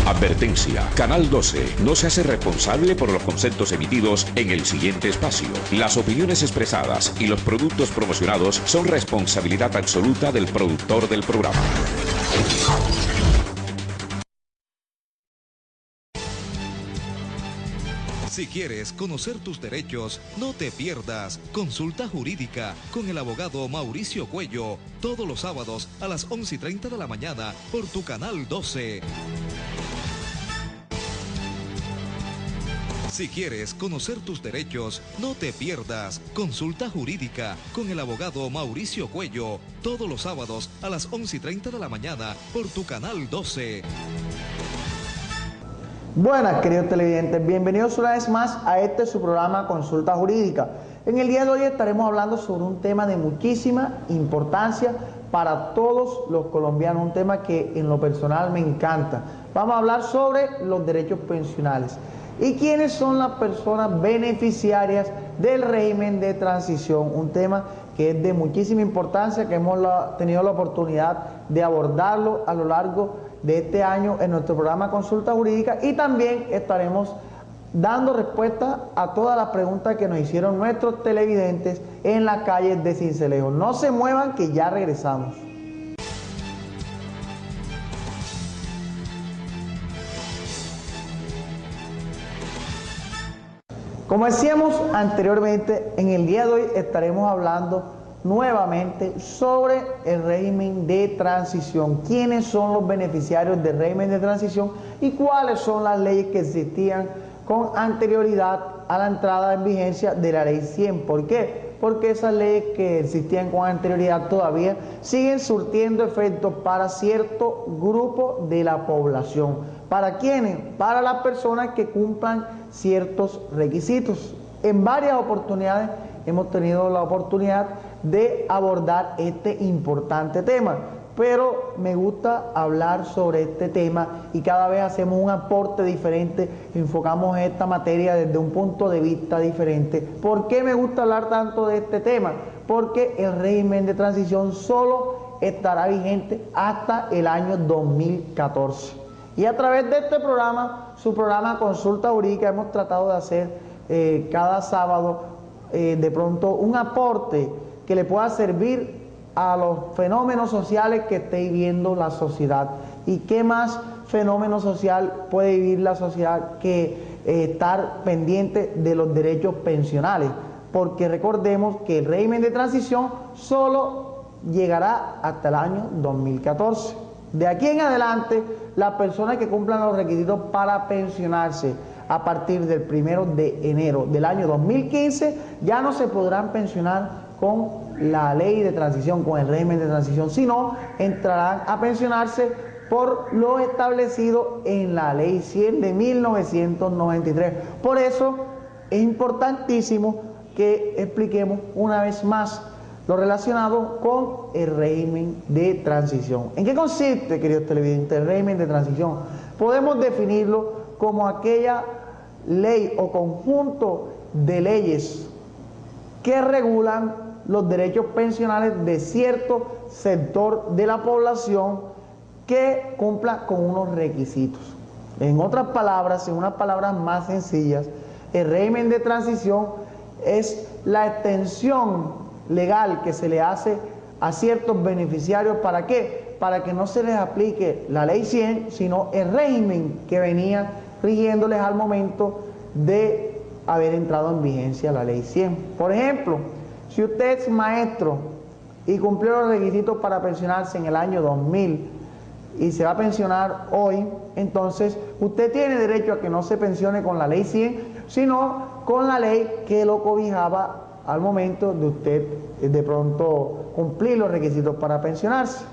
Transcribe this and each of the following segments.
Advertencia. Canal 12 no se hace responsable por los conceptos emitidos en el siguiente espacio. Las opiniones expresadas y los productos promocionados son responsabilidad absoluta del productor del programa. Si quieres conocer tus derechos, no te pierdas Consulta Jurídica con el abogado Mauricio Cuello, todos los sábados a las 11:30 de la mañana por tu Canal 12. Si quieres conocer tus derechos, no te pierdas Consulta Jurídica con el abogado Mauricio Cuello, todos los sábados a las 11:30 de la mañana por tu Canal 12. Buenas, queridos televidentes, bienvenidos una vez más a este su programa Consulta Jurídica. En el día de hoy estaremos hablando sobre un tema de muchísima importancia para todos los colombianos, un tema que en lo personal me encanta. Vamos a hablar sobre los derechos pensionales y quiénes son las personas beneficiarias del régimen de transición, un tema que es de muchísima importancia, que hemos tenido la oportunidad de abordarlo a lo largo de este año en nuestro programa Consulta Jurídica, y también estaremos dando respuesta a todas las preguntas que nos hicieron nuestros televidentes en las calles de Sincelejo. No se muevan, que ya regresamos. Como decíamos anteriormente, en el día de hoy estaremos hablando nuevamente sobre el régimen de transición, quiénes son los beneficiarios del régimen de transición y cuáles son las leyes que existían con anterioridad a la entrada en vigencia de la ley 100. ¿Por qué? Porque esas leyes que existían con anterioridad todavía siguen surtiendo efectos para cierto grupo de la población. ¿Para quiénes? Para las personas que cumplan ciertos requisitos. En varias oportunidades hemos tenido la oportunidad de abordar este importante tema, pero me gusta hablar sobre este tema y cada vez hacemos un aporte diferente, enfocamos esta materia desde un punto de vista diferente. ¿Por qué me gusta hablar tanto de este tema? Porque el régimen de transición solo estará vigente hasta el año 2014. Y a través de este programa, su programa Consulta Jurídica, hemos tratado de hacer cada sábado de pronto un aporte que le pueda servir a los fenómenos sociales que esté viviendo la sociedad. ¿Y qué más fenómeno social puede vivir la sociedad que estar pendiente de los derechos pensionales? Porque recordemos que el régimen de transición solo llegará hasta el año 2014. De aquí en adelante, las personas que cumplan los requisitos para pensionarse a partir del 1 de enero del año 2015 ya no se podrán pensionar con la ley de transición, con el régimen de transición, sino entrarán a pensionarse por lo establecido en la ley 100 de 1993. Por eso es importantísimo que expliquemos una vez más lo relacionado con el régimen de transición. ¿En qué consiste, queridos televidentes, el régimen de transición? Podemos definirlo como aquella ley o conjunto de leyes que regulan los derechos pensionales de cierto sector de la población que cumpla con unos requisitos. En otras palabras, en unas palabras más sencillas, el régimen de transición es la extensión legal que se le hace a ciertos beneficiarios. ¿Para qué? Para que no se les aplique la ley 100, sino el régimen que venía rigiéndoles al momento de haber entrado en vigencia la ley 100. Por ejemplo, si usted es maestro y cumplió los requisitos para pensionarse en el año 2000 y se va a pensionar hoy, entonces usted tiene derecho a que no se pensione con la ley 100, sino con la ley que lo cobijaba al momento de usted de pronto cumplir los requisitos para pensionarse.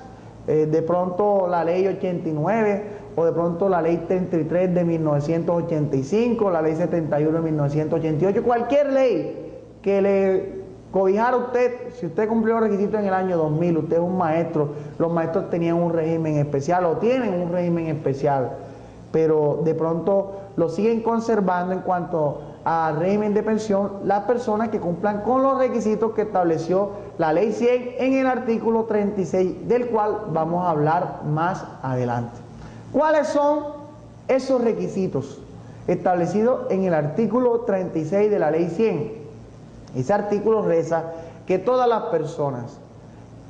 De pronto la ley 89 o de pronto la ley 33 de 1985, la ley 71 de 1988, cualquier ley que le cobijara a usted. Si usted cumplió los requisitos en el año 2000, usted es un maestro, los maestros tenían un régimen especial o tienen un régimen especial, pero de pronto lo siguen conservando en cuanto al régimen de pensión las personas que cumplan con los requisitos que estableció la ley 100 en el artículo 36, del cual vamos a hablar más adelante. ¿Cuáles son esos requisitos establecidos en el artículo 36 de la Ley 100? Ese artículo reza que todas las personas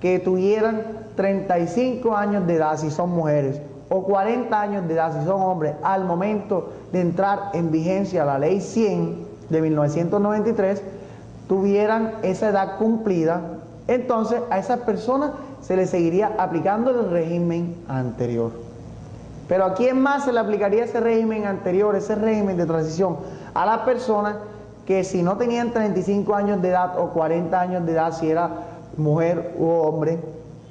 que tuvieran 35 años de edad si son mujeres o 40 años de edad si son hombres al momento de entrar en vigencia la Ley 100 de 1993 tuvieran esa edad cumplida, entonces a esas personas se les seguiría aplicando el régimen anterior. Pero ¿a quién más se le aplicaría ese régimen anterior, ese régimen de transición? A las personas que si no tenían 35 años de edad o 40 años de edad, si era mujer u hombre,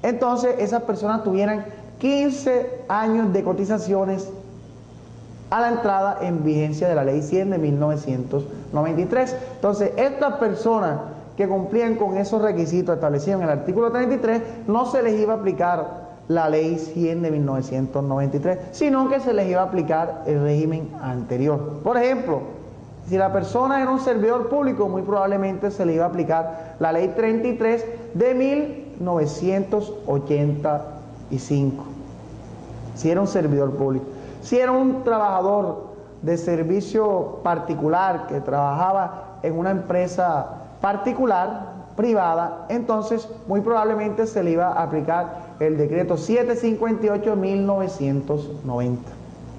entonces esas personas tuvieran 15 años de cotizaciones a la entrada en vigencia de la Ley 100 de 1993. Entonces, estas personas que cumplían con esos requisitos establecidos en el artículo 33, no se les iba a aplicar la Ley 100 de 1993, sino que se les iba a aplicar el régimen anterior. Por ejemplo, si la persona era un servidor público, muy probablemente se le iba a aplicar la Ley 33 de 1985, si era un servidor público. Si era un trabajador de servicio particular que trabajaba en una empresa particular, privada, entonces muy probablemente se le iba a aplicar el decreto 758/1990.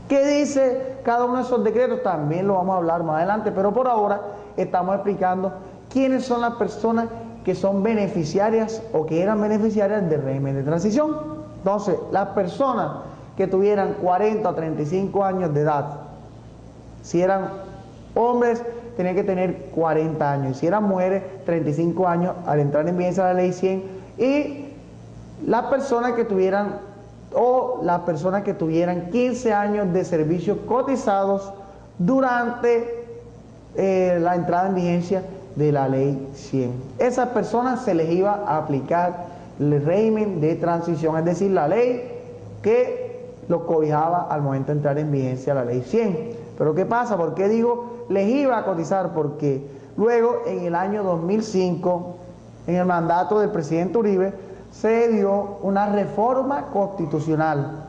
¿Qué dice cada uno de esos decretos? También lo vamos a hablar más adelante, pero por ahora estamos explicando quiénes son las personas que son beneficiarias o que eran beneficiarias del régimen de transición. Entonces, las personas que tuvieran 40 o 35 años de edad, si eran hombres, tenían que tener 40 años, y si eran mujeres, 35 años al entrar en vigencia la Ley 100, y las personas que tuvieran 15 años de servicios cotizados durante la entrada en vigencia de la Ley 100. Esas personas se les iba a aplicar el régimen de transición, es decir, la ley que los cobijaba al momento de entrar en vigencia la Ley 100. Pero ¿qué pasa? ¿Por qué digo les iba a cotizar? Porque luego en el año 2005, en el mandato del presidente Uribe, se dio una reforma constitucional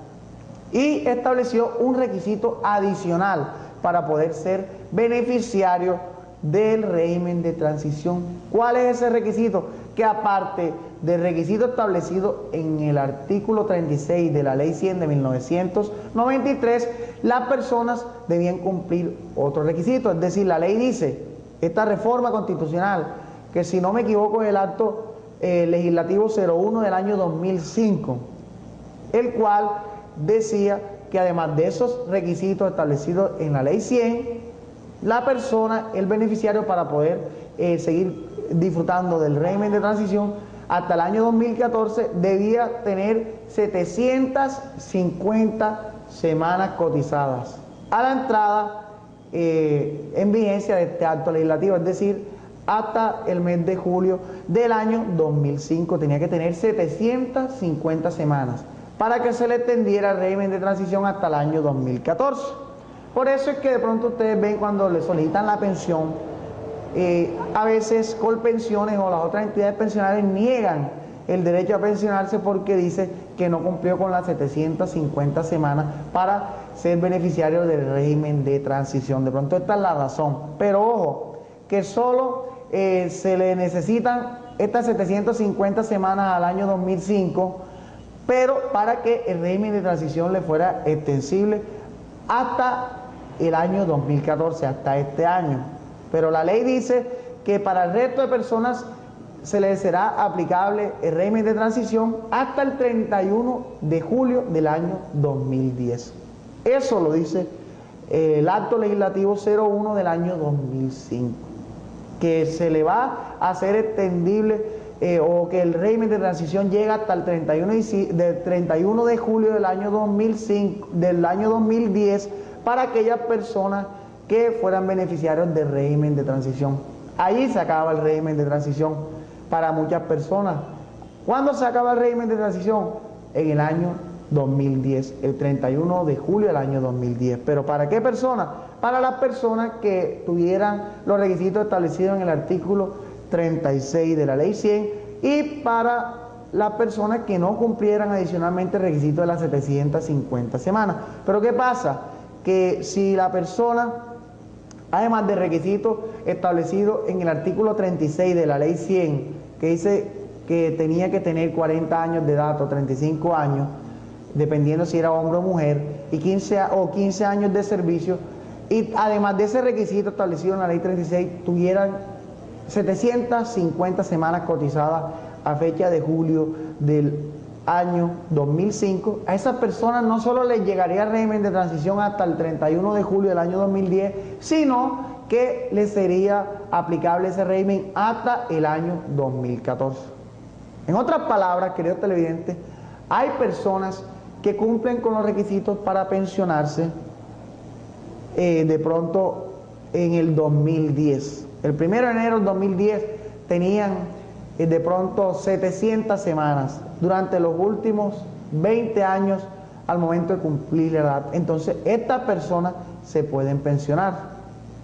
y estableció un requisito adicional para poder ser beneficiario del régimen de transición. ¿Cuál es ese requisito? Que aparte del requisito establecido en el artículo 36 de la Ley 100 de 1993, las personas debían cumplir otro requisito. Es decir, la ley dice, esta reforma constitucional, que si no me equivoco es el acto legislativo 01 del año 2005, el cual decía que además de esos requisitos establecidos en la Ley 100, la persona, el beneficiario, para poder seguir disfrutando del régimen de transición hasta el año 2014 debía tener 750 semanas cotizadas a la entrada en vigencia de este acto legislativo, es decir, hasta el mes de julio del año 2005 tenía que tener 750 semanas para que se le extendiera el régimen de transición hasta el año 2014. Por eso es que de pronto ustedes ven cuando le solicitan la pensión, a veces Colpensiones o las otras entidades pensionales niegan el derecho a pensionarse porque dice que no cumplió con las 750 semanas para ser beneficiario del régimen de transición. De pronto esta es la razón, pero ojo, que solo se le necesitan estas 750 semanas al año 2005, pero para que el régimen de transición le fuera extensible hasta el año 2014, hasta este año. Pero la ley dice que para el resto de personas se les será aplicable el régimen de transición hasta el 31 de julio del año 2010. Eso lo dice el acto legislativo 01 del año 2005, que se le va a hacer extendible o que el régimen de transición llega hasta el 31 de julio del año 2010 para aquellas personas que fueran beneficiarios del régimen de transición. Allí se acaba el régimen de transición para muchas personas. ¿Cuándo se acaba el régimen de transición? En el año 2010, el 31 de julio del año 2010. ¿Pero para qué personas? Para las personas que tuvieran los requisitos establecidos en el artículo 36 de la Ley 100 y para las personas que no cumplieran adicionalmente el requisito de las 750 semanas. Pero ¿qué pasa? Que si la persona, además del requisito establecido en el artículo 36 de la ley 100, que dice que tenía que tener 40 años de edad o 35 años, dependiendo si era hombre o mujer, y 15 años de servicio, y además de ese requisito establecido en la ley 36, tuvieran 750 semanas cotizadas a fecha de julio del año 2005, a esas personas no solo les llegaría el régimen de transición hasta el 31 de julio del año 2010, sino que les sería aplicable ese régimen hasta el año 2014. En otras palabras, queridos televidentes, hay personas que cumplen con los requisitos para pensionarse de pronto en el 2010. El 1 de enero del 2010 tenían de pronto 700 semanas durante los últimos 20 años al momento de cumplir la edad. Entonces, estas personas se pueden pensionar.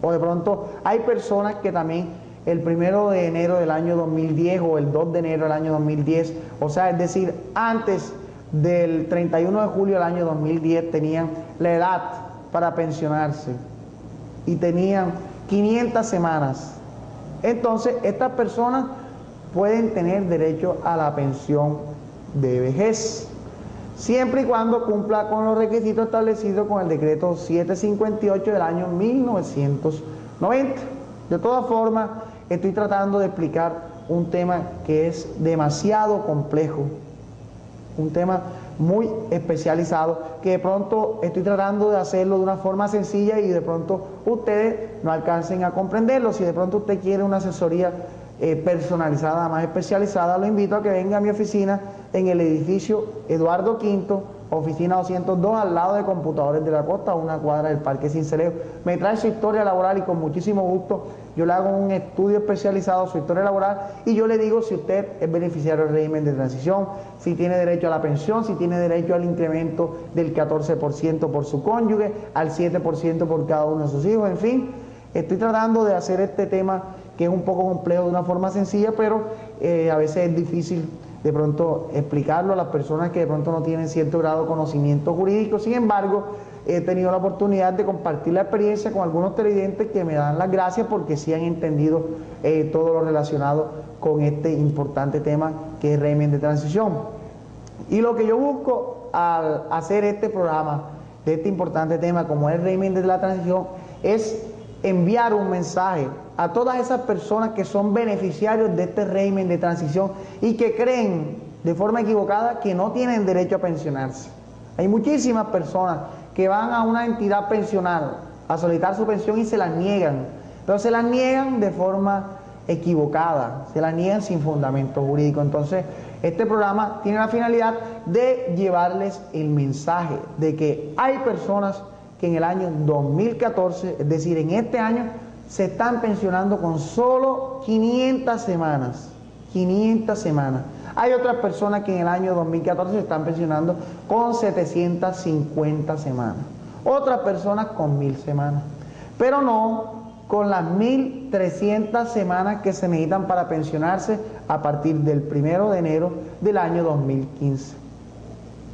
O de pronto hay personas que también el 1 de enero del año 2010 o el 2 de enero del año 2010, o sea, es decir, antes del 31 de julio del año 2010 tenían la edad para pensionarse y tenían 500 semanas. Entonces, estas personas pueden tener derecho a la pensión de vejez, siempre y cuando cumpla con los requisitos establecidos con el decreto 758 del año 1990. De todas formas, estoy tratando de explicar un tema que es demasiado complejo, un tema muy especializado, que de pronto estoy tratando de hacerlo de una forma sencilla y de pronto ustedes no alcancen a comprenderlo. Si de pronto usted quiere una asesoría personalizada, más especializada, lo invito a que venga a mi oficina en el edificio Eduardo V, oficina 202, al lado de Computadores de la Costa, a una cuadra del Parque Sincelejo. Me trae su historia laboral y con muchísimo gusto yo le hago un estudio especializado, su historia laboral, y yo le digo si usted es beneficiario del régimen de transición, si tiene derecho a la pensión, si tiene derecho al incremento del 14% por su cónyuge, al 7% por cada uno de sus hijos, en fin. Estoy tratando de hacer este tema que es un poco complejo de una forma sencilla, pero a veces es difícil de pronto explicarlo a las personas que de pronto no tienen cierto grado de conocimiento jurídico. Sin embargo, he tenido la oportunidad de compartir la experiencia con algunos televidentes que me dan las gracias porque sí han entendido todo lo relacionado con este importante tema que es régimen de transición. Y lo que yo busco al hacer este programa de este importante tema como es el régimen de la transición es enviar un mensaje a todas esas personas que son beneficiarios de este régimen de transición y que creen de forma equivocada que no tienen derecho a pensionarse. Hay muchísimas personas que van a una entidad pensional a solicitar su pensión y se la niegan, pero se la niegan de forma equivocada, se la niegan sin fundamento jurídico. Entonces, este programa tiene la finalidad de llevarles el mensaje de que hay personas que en el año 2014, es decir, en este año, se están pensionando con solo 500 semanas. 500 semanas. Hay otras personas que en el año 2014 se están pensionando con 750 semanas. Otras personas con 1000 semanas. Pero no con las 1300 semanas que se necesitan para pensionarse a partir del 1 de enero del año 2015.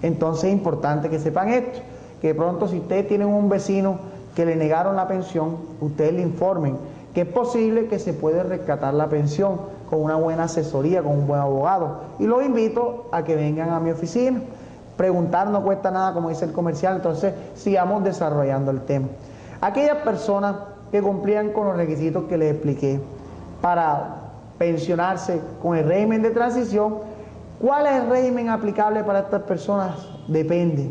Entonces es importante que sepan esto, que de pronto si ustedes tienen un vecino que le negaron la pensión, ustedes le informen que es posible que se puede rescatar la pensión con una buena asesoría, con un buen abogado. Y los invito a que vengan a mi oficina. Preguntar no cuesta nada, como dice el comercial, entonces sigamos desarrollando el tema. Aquellas personas que cumplían con los requisitos que les expliqué para pensionarse con el régimen de transición, ¿cuál es el régimen aplicable para estas personas? Depende.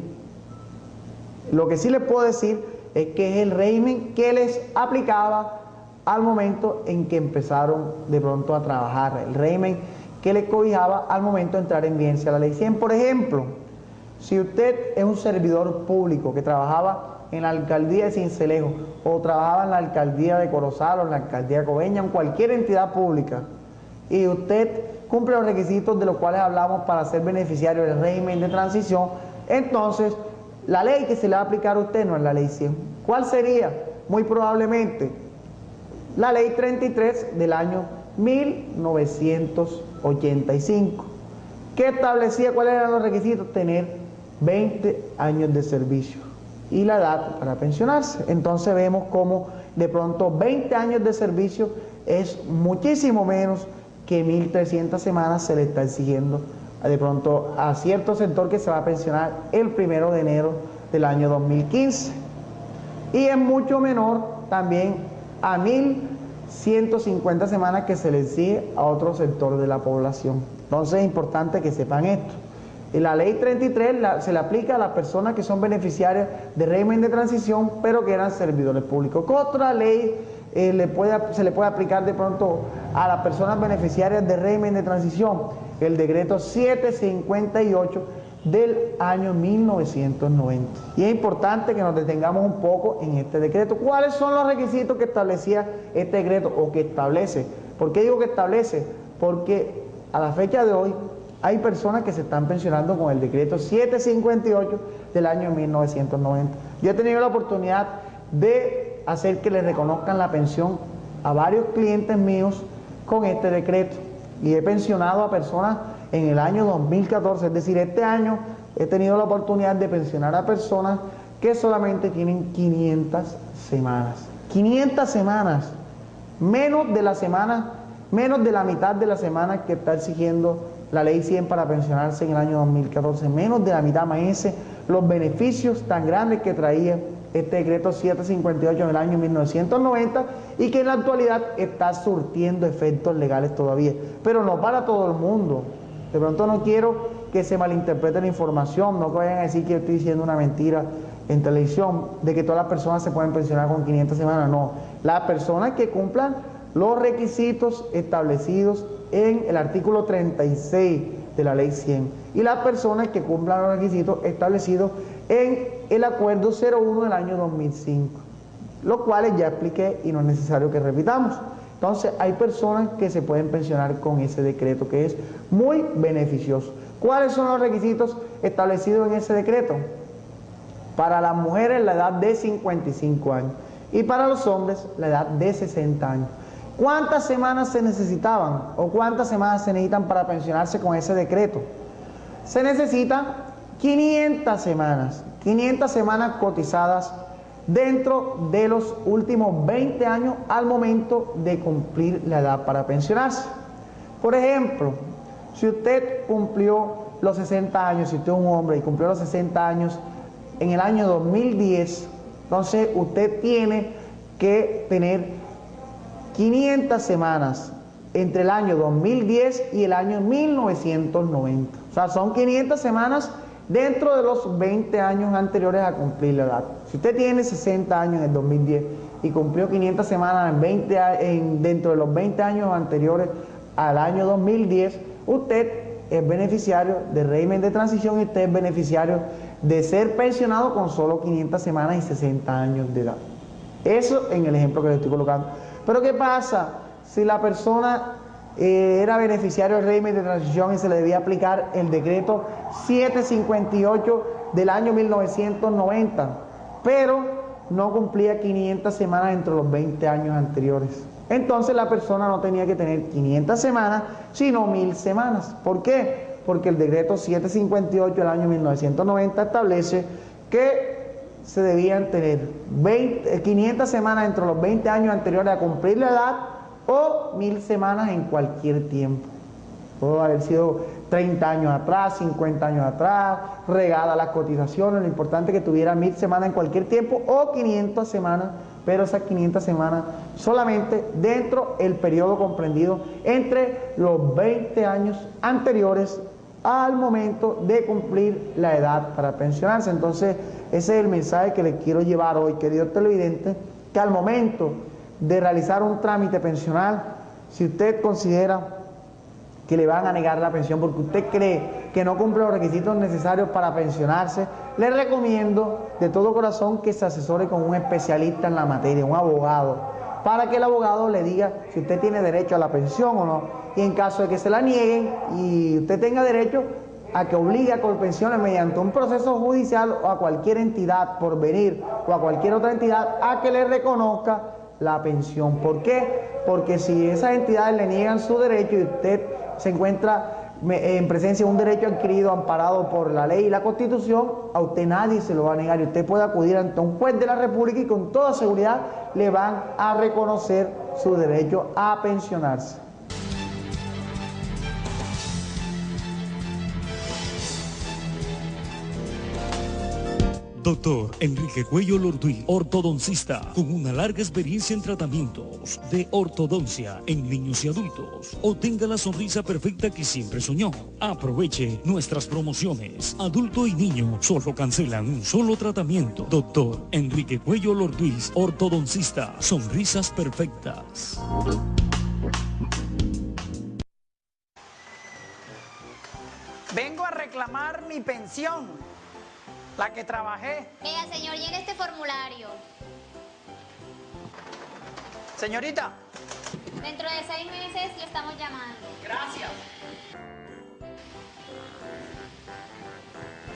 Lo que sí les puedo decir es que es el régimen que les aplicaba al momento en que empezaron de pronto a trabajar, el régimen que les cobijaba al momento de entrar en vigencia la ley 100. Por ejemplo, si usted es un servidor público que trabajaba en la alcaldía de Sincelejo o trabajaba en la alcaldía de Corozal o en la alcaldía de Coveñas, en cualquier entidad pública, y usted cumple los requisitos de los cuales hablamos para ser beneficiario del régimen de transición, entonces la ley que se le va a aplicar a usted no es la ley 100. ¿Cuál sería? Muy probablemente la ley 33 del año 1985. que establecía cuáles eran los requisitos: tener 20 años de servicio y la edad para pensionarse. Entonces vemos cómo de pronto 20 años de servicio es muchísimo menos que 1.300 semanas se le está exigiendo de pronto a cierto sector que se va a pensionar el 1 de enero del año 2015. Y es mucho menor también a 1.150 semanas que se le exige a otro sector de la población. Entonces es importante que sepan esto. Y la ley 33 se le aplica a las personas que son beneficiarias de régimen de transición, pero que eran servidores públicos. ¿Qué otra ley se le puede aplicar de pronto a las personas beneficiarias de régimen de transición? El decreto 758 del año 1990. Y es importante que nos detengamos un poco en este decreto. ¿Cuáles son los requisitos que establecía este decreto o que establece? ¿Por qué digo que establece? Porque a la fecha de hoy hay personas que se están pensionando con el decreto 758 del año 1990. Yo he tenido la oportunidad de hacer que le reconozcan la pensión a varios clientes míos con este decreto, y he pensionado a personas en el año 2014, es decir, este año he tenido la oportunidad de pensionar a personas que solamente tienen 500 semanas. 500 semanas, menos de la mitad de la semana que está exigiendo la ley 100 para pensionarse en el año 2014, menos de la mitad. Imagínense los beneficios tan grandes que traía este decreto 758 en el año 1990 y que en la actualidad está surtiendo efectos legales todavía, pero no para todo el mundo. De pronto no quiero que se malinterprete la información, no que vayan a decir que estoy diciendo una mentira en televisión, de que todas las personas se pueden pensionar con 500 semanas, no. Las personas que cumplan los requisitos establecidos en el artículo 36 de la ley 100 y las personas que cumplan los requisitos establecidos en el acuerdo 01 del año 2005, los cuales ya expliqué y no es necesario que repitamos. Entonces hay personas que se pueden pensionar con ese decreto, que es muy beneficioso. ¿Cuáles son los requisitos establecidos en ese decreto? Para las mujeres la edad de 55 años y para los hombres la edad de 60 años. ¿Cuántas semanas se necesitaban o cuántas semanas se necesitan para pensionarse con ese decreto? Se necesitan 500 semanas cotizadas dentro de los últimos 20 años al momento de cumplir la edad para pensionarse. Por ejemplo, si usted cumplió los 60 años, si usted es un hombre y cumplió los 60 años en el año 2010, entonces usted tiene que tener 500 semanas entre el año 2010 y el año 1990. O sea, son 500 semanas dentro de los 20 años anteriores a cumplir la edad. Si usted tiene 60 años en el 2010 y cumplió 500 semanas dentro de los 20 años anteriores al año 2010, usted es beneficiario de régimen de transición y usted es beneficiario de ser pensionado con solo 500 semanas y 60 años de edad. Eso en el ejemplo que le estoy colocando. Pero ¿qué pasa si la persona era beneficiario del régimen de transición y se le debía aplicar el decreto 758 del año 1990, pero no cumplía 500 semanas entre los 20 años anteriores? Entonces la persona no tenía que tener 500 semanas, sino 1.000 semanas. ¿Por qué? Porque el decreto 758 del año 1990 establece que se debían tener 500 semanas entre los 20 años anteriores a cumplir la edad o 1.000 semanas en cualquier tiempo. Puede haber sido 30 años atrás, 50 años atrás, regadas las cotizaciones, lo importante es que tuviera 1.000 semanas en cualquier tiempo o 500 semanas, pero esas 500 semanas solamente dentro del periodo comprendido entre los 20 años anteriores al momento de cumplir la edad para pensionarse. Entonces, ese es el mensaje que les quiero llevar hoy, queridos televidentes, que al momento de realizar un trámite pensional, si usted considera que le van a negar la pensión porque usted cree que no cumple los requisitos necesarios para pensionarse, le recomiendo de todo corazón que se asesore con un especialista en la materia, un abogado, para que el abogado le diga si usted tiene derecho a la pensión o no, y en caso de que se la nieguen y usted tenga derecho a que obligue a Colpensiones mediante un proceso judicial o a cualquier entidad por venir o a cualquier otra entidad a que le reconozca la pensión. ¿Por qué? Porque si esas entidades le niegan su derecho y usted se encuentra en presencia de un derecho adquirido, amparado por la ley y la Constitución, a usted nadie se lo va a negar y usted puede acudir ante un juez de la República y con toda seguridad le van a reconocer su derecho a pensionarse. Doctor Enrique Cuello Lorduí, ortodoncista, con una larga experiencia en tratamientos de ortodoncia en niños y adultos. Obtenga la sonrisa perfecta que siempre soñó. Aproveche nuestras promociones. Adulto y niño solo cancelan un solo tratamiento. Doctor Enrique Cuello Lorduí, ortodoncista, sonrisas perfectas. Vengo a reclamar mi pensión, la que trabajé. Vea, señor, llene este formulario. Señorita. Dentro de 6 meses lo estamos llamando. Gracias.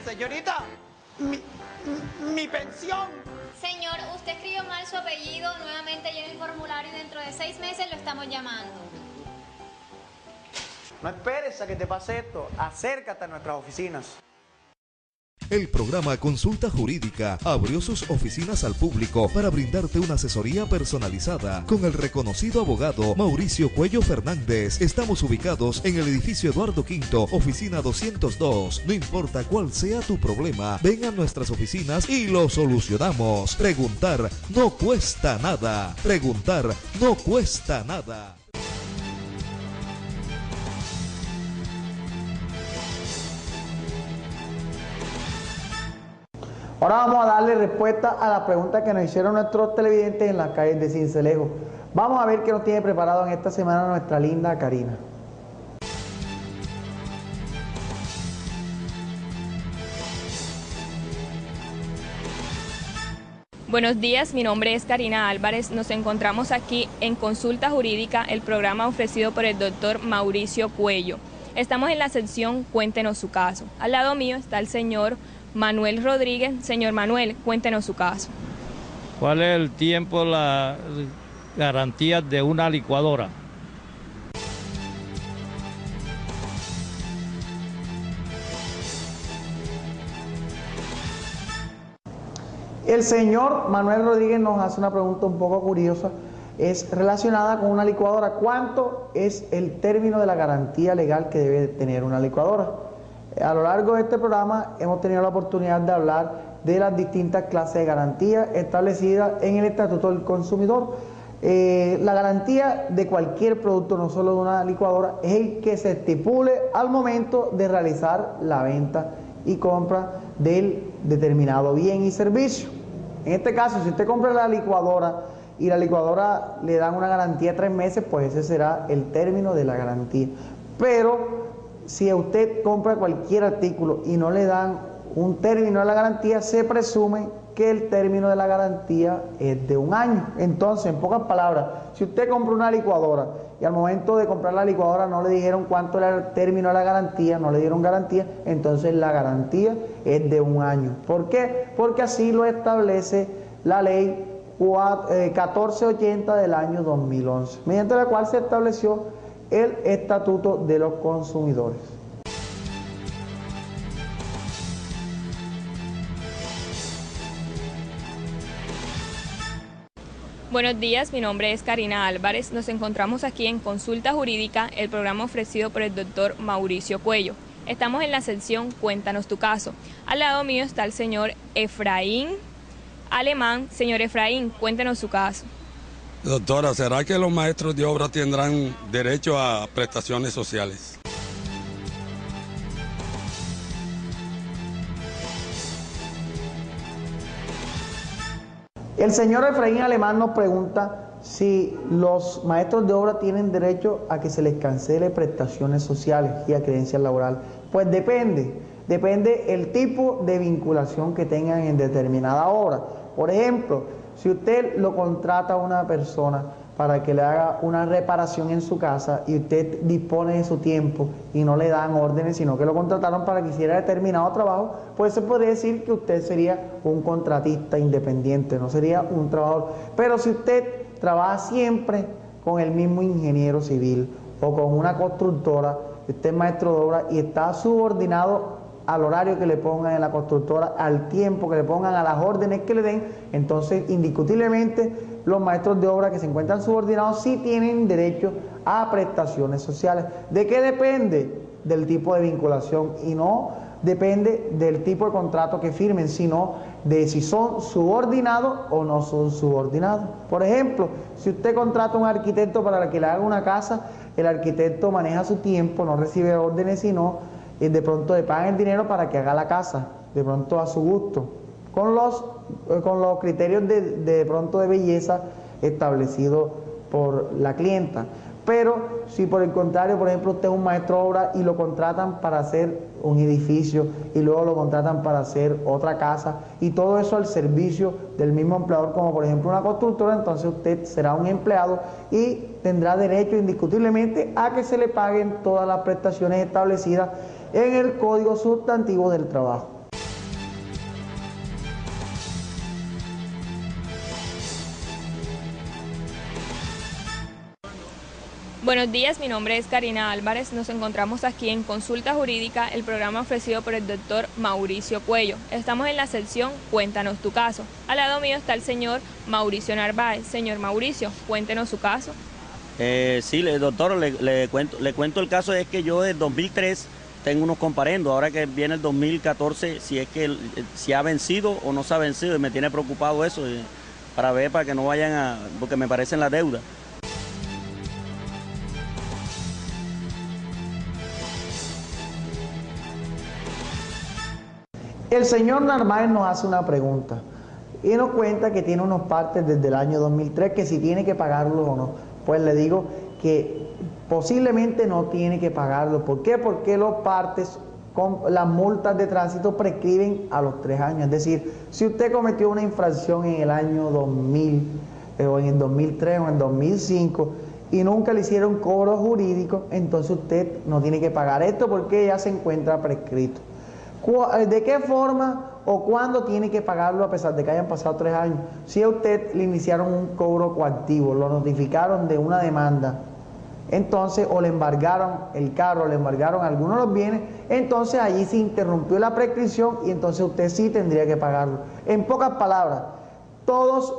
Señorita, mi pensión. Señor, usted escribió mal su apellido, nuevamente llene el formulario y dentro de 6 meses lo estamos llamando. No esperes a que te pase esto, acércate a nuestras oficinas. El programa Consulta Jurídica abrió sus oficinas al público para brindarte una asesoría personalizada con el reconocido abogado Mauricio Cuello Fernández. Estamos ubicados en el edificio Eduardo V, oficina 202. No importa cuál sea tu problema, ven a nuestras oficinas y lo solucionamos. Preguntar no cuesta nada. Preguntar no cuesta nada. Ahora vamos a darle respuesta a la pregunta que nos hicieron nuestros televidentes en las calles de Sincelejo. Vamos a ver qué nos tiene preparado en esta semana nuestra linda Karina. Buenos días, mi nombre es Karina Álvarez. Nos encontramos aquí en Consulta Jurídica, el programa ofrecido por el doctor Mauricio Cuello. Estamos en la sección Cuéntenos su caso. Al lado mío está el señor Manuel Rodríguez. Señor Manuel, cuéntenos su caso. ¿Cuál es el tiempo, la garantía de una licuadora? El señor Manuel Rodríguez nos hace una pregunta un poco curiosa. Es relacionada con una licuadora. ¿Cuánto es el término de la garantía legal que debe tener una licuadora? A lo largo de este programa hemos tenido la oportunidad de hablar de las distintas clases de garantías establecidas en el Estatuto del Consumidor. La garantía de cualquier producto, no solo de una licuadora, es el que se estipule al momento de realizar la venta y compra del determinado bien y servicio. En este caso, si usted compra la licuadora y la licuadora le dan una garantía de 3 meses, pues ese será el término de la garantía. Pero si usted compra cualquier artículo y no le dan un término de la garantía, se presume que el término de la garantía es de 1 año. Entonces, en pocas palabras, si usted compra una licuadora y al momento de comprar la licuadora no le dijeron cuánto era el término de la garantía, no le dieron garantía, entonces la garantía es de 1 año. ¿Por qué? Porque así lo establece la ley 1480 del año 2011, mediante la cual se estableció el Estatuto de los Consumidores. Buenos días, mi nombre es Karina Álvarez. Nos encontramos aquí en Consulta Jurídica, el programa ofrecido por el doctor Mauricio Cuello. Estamos en la sección Cuéntanos tu caso. Al lado mío está el señor Efraín Alemán. Señor Efraín, cuéntenos su caso. Doctora, ¿será que los maestros de obra tendrán derecho a prestaciones sociales? El señor Efraín Alemán nos pregunta si los maestros de obra tienen derecho a que se les cancele prestaciones sociales y a creencias laborales. Pues depende el tipo de vinculación que tengan en determinada obra. Por ejemplo, si usted lo contrata a una persona para que le haga una reparación en su casa y usted dispone de su tiempo y no le dan órdenes, sino que lo contrataron para que hiciera determinado trabajo, pues se podría decir que usted sería un contratista independiente, no sería un trabajador. Pero si usted trabaja siempre con el mismo ingeniero civil o con una constructora usted es maestro de obra y está subordinado al horario que le pongan en la constructora, al tiempo que le pongan, a las órdenes que le den, entonces indiscutiblemente los maestros de obra que se encuentran subordinados sí tienen derecho a prestaciones sociales. ¿De qué depende? Del tipo de vinculación, y no depende del tipo de contrato que firmen, sino de si son subordinados o no son subordinados. Por ejemplo, si usted contrata a un arquitecto para que le haga una casa, el arquitecto maneja su tiempo, no recibe órdenes, sino de pronto le pagan el dinero para que haga la casa, de pronto a su gusto, con los criterios de pronto de belleza establecidos por la clienta. Pero si por el contrario, por ejemplo, usted es un maestro de obra y lo contratan para hacer un edificio y luego lo contratan para hacer otra casa y todo eso al servicio del mismo empleador, como por ejemplo una constructora, entonces usted será un empleado y tendrá derecho indiscutiblemente a que se le paguen todas las prestaciones establecidas en el Código Sustantivo del Trabajo. Buenos días, mi nombre es Karina Álvarez. Nos encontramos aquí en Consulta Jurídica, el programa ofrecido por el doctor Mauricio Cuello. Estamos en la sección Cuéntanos tu caso. Al lado mío está el señor Mauricio Narváez. Señor Mauricio, cuéntenos su caso. Sí, doctor, le cuento el caso. Es que yo desde 2003 tengo unos comparendos. Ahora que viene el 2014, si ha vencido o no se ha vencido, y me tiene preocupado eso, para que no vayan porque me parecen la deuda. El señor Narváez nos hace una pregunta y nos cuenta que tiene unos partes desde el año 2003, que si tiene que pagarlos o no. Pues le digo que posiblemente no tiene que pagarlos. ¿Por qué? Porque los partes con las multas de tránsito prescriben a los 3 años. Es decir, si usted cometió una infracción en el año 2000 o en el 2003 o en el 2005 y nunca le hicieron cobro jurídico, entonces usted no tiene que pagar esto porque ya se encuentra prescrito. ¿De qué forma o cuándo tiene que pagarlo a pesar de que hayan pasado 3 años? Si a usted le iniciaron un cobro coactivo, lo notificaron de una demanda, entonces, o le embargaron el carro, le embargaron algunos de los bienes, entonces allí se interrumpió la prescripción y entonces usted sí tendría que pagarlo. En pocas palabras, todos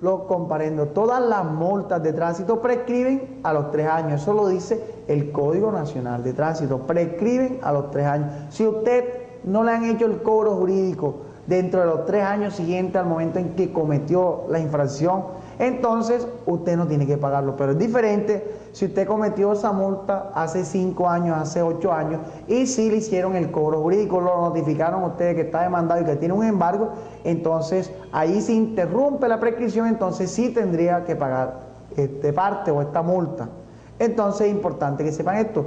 los comparendos, todas las multas de tránsito prescriben a los 3 años. Eso lo dice el Código Nacional de Tránsito, prescriben a los 3 años. Si usted no le han hecho el cobro jurídico dentro de los 3 años siguientes al momento en que cometió la infracción, entonces usted no tiene que pagarlo. Pero es diferente si usted cometió esa multa hace 5 años, hace 8 años, y si le hicieron el cobro jurídico, lo notificaron a usted que está demandado y que tiene un embargo, entonces ahí se interrumpe la prescripción, entonces sí tendría que pagar parte o esta multa. Entonces es importante que sepan esto.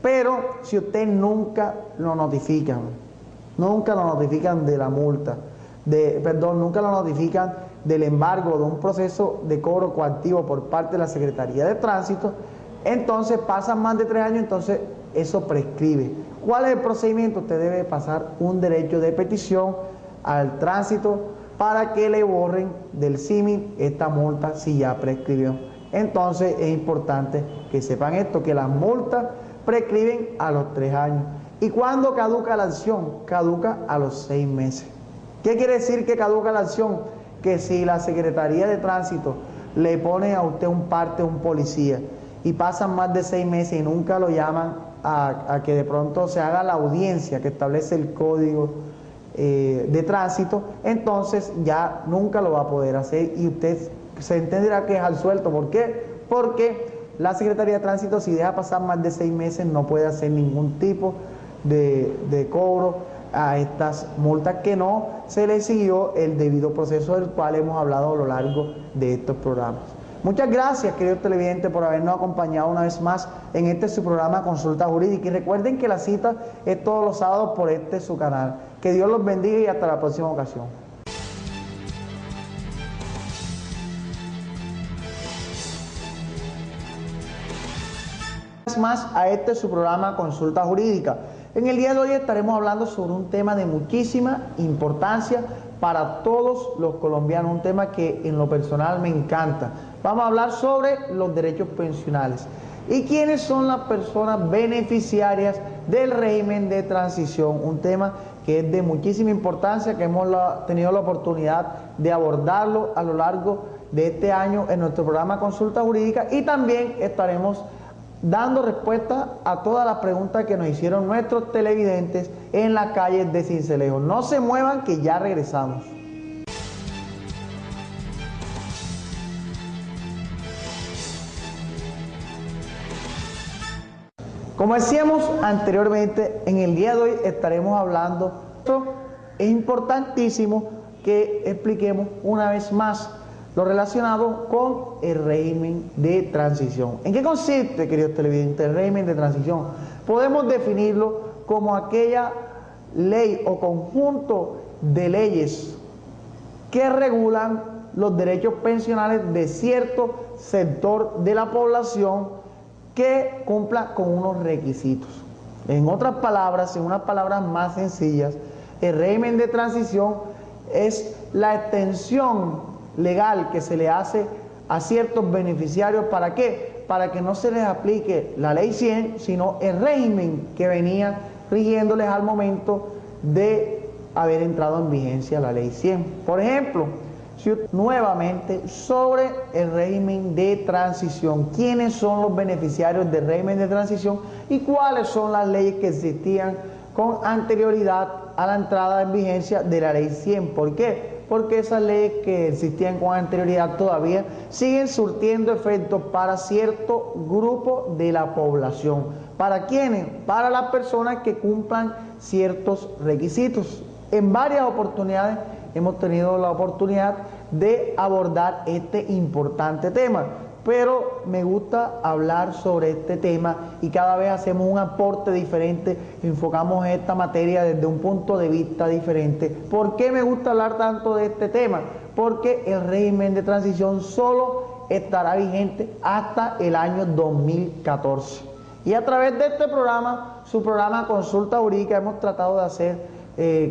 Pero si usted nunca lo notifican de la multa, nunca lo notifican del embargo de un proceso de cobro coactivo por parte de la Secretaría de Tránsito, entonces pasan más de 3 años, entonces eso prescribe. ¿Cuál es el procedimiento? Usted debe pasar un derecho de petición al tránsito para que le borren del CIMI esta multa si ya prescribió. Entonces es importante que sepan esto, que las multas prescriben a los 3 años. ¿Y cuándo caduca la acción? Caduca a los 6 meses. ¿Qué quiere decir que caduca la acción? Que si la Secretaría de Tránsito le pone a usted un parte, un policía, y pasan más de 6 meses y nunca lo llaman a que de pronto se haga la audiencia que establece el Código de Tránsito, entonces ya nunca lo va a poder hacer y usted se entenderá que es al suelto. ¿Por qué? Porque la Secretaría de Tránsito, si deja pasar más de 6 meses, no puede hacer ningún tipo de cobro a estas multas que no se le siguió el debido proceso del cual hemos hablado a lo largo de estos programas. Muchas gracias, queridos televidentes, por habernos acompañado una vez más en su programa Consulta Jurídica. Y recuerden que la cita es todos los sábados por su canal. Que Dios los bendiga y hasta la próxima ocasión. Más a su programa Consulta Jurídica. En el día de hoy estaremos hablando sobre un tema de muchísima importancia para todos los colombianos, un tema que en lo personal me encanta. Vamos a hablar sobre los derechos pensionales. ¿Y quiénes son las personas beneficiarias del régimen de transición? Un tema que es de muchísima importancia, que hemos tenido la oportunidad de abordarlo a lo largo de este año en nuestro programa Consulta Jurídica, y también estaremos dando respuesta a todas las preguntas que nos hicieron nuestros televidentes en las calles de Sincelejo. No se muevan, que ya regresamos. Como decíamos anteriormente, en el día de hoy estaremos hablando, es importantísimo que expliquemos una vez más lo relacionado con el régimen de transición. ¿En qué consiste, queridos televidentes, el régimen de transición? Podemos definirlo como aquella ley o conjunto de leyes que regulan los derechos pensionales de cierto sector de la población que cumpla con unos requisitos. En otras palabras, en unas palabras más sencillas, el régimen de transición es la extensión legal que se le hace a ciertos beneficiarios. ¿Para qué? Para que no se les aplique la ley 100, sino el régimen que venía rigiéndoles al momento de haber entrado en vigencia la ley 100. Por ejemplo, nuevamente sobre el régimen de transición. ¿Quiénes son los beneficiarios del régimen de transición y cuáles son las leyes que existían con anterioridad a la entrada en vigencia de la ley 100? ¿Por qué? Porque esas leyes que existían con anterioridad todavía siguen surtiendo efectos para cierto grupo de la población. ¿Para quiénes? Para las personas que cumplan ciertos requisitos. En varias oportunidades hemos tenido la oportunidad de abordar este importante tema, pero me gusta hablar sobre este tema y cada vez hacemos un aporte diferente, enfocamos esta materia desde un punto de vista diferente. ¿Por qué me gusta hablar tanto de este tema? Porque el régimen de transición solo estará vigente hasta el año 2014. Y a través de este programa, su programa Consulta Jurídica, hemos tratado de hacer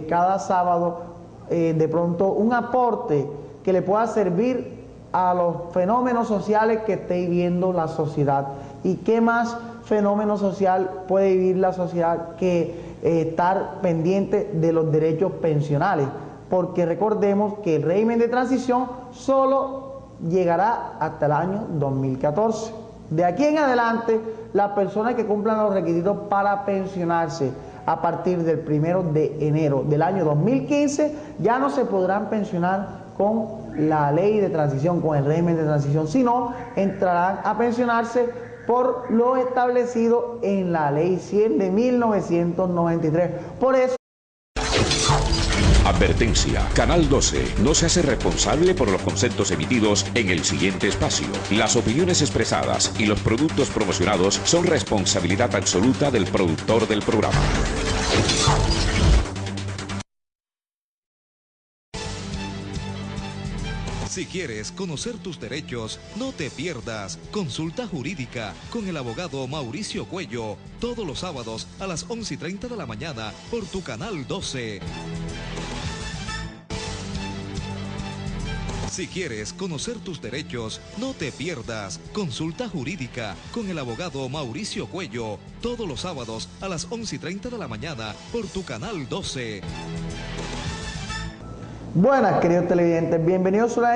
cada sábado de pronto un aporte que le pueda servir a los fenómenos sociales que esté viviendo la sociedad. ¿Y qué más fenómeno social puede vivir la sociedad que estar pendiente de los derechos pensionales? Porque recordemos que el régimen de transición solo llegará hasta el año 2014. De aquí en adelante, las personas que cumplan los requisitos para pensionarse a partir del 1 de enero del año 2015 ya no se podrán pensionar con la ley de transición, con el régimen de transición, sino entrarán a pensionarse por lo establecido en la ley 100 de 1993. Por eso... Advertencia. Canal 12 no se hace responsable por los conceptos emitidos en el siguiente espacio. Las opiniones expresadas y los productos promocionados son responsabilidad absoluta del productor del programa. Si quieres conocer tus derechos, no te pierdas Consulta Jurídica con el abogado Mauricio Cuello, todos los sábados a las 11:30 de la mañana por tu Canal 12. Si quieres conocer tus derechos, no te pierdas Consulta Jurídica con el abogado Mauricio Cuello, todos los sábados a las 11:30 de la mañana por tu Canal 12. Buenas, queridos televidentes, bienvenidos a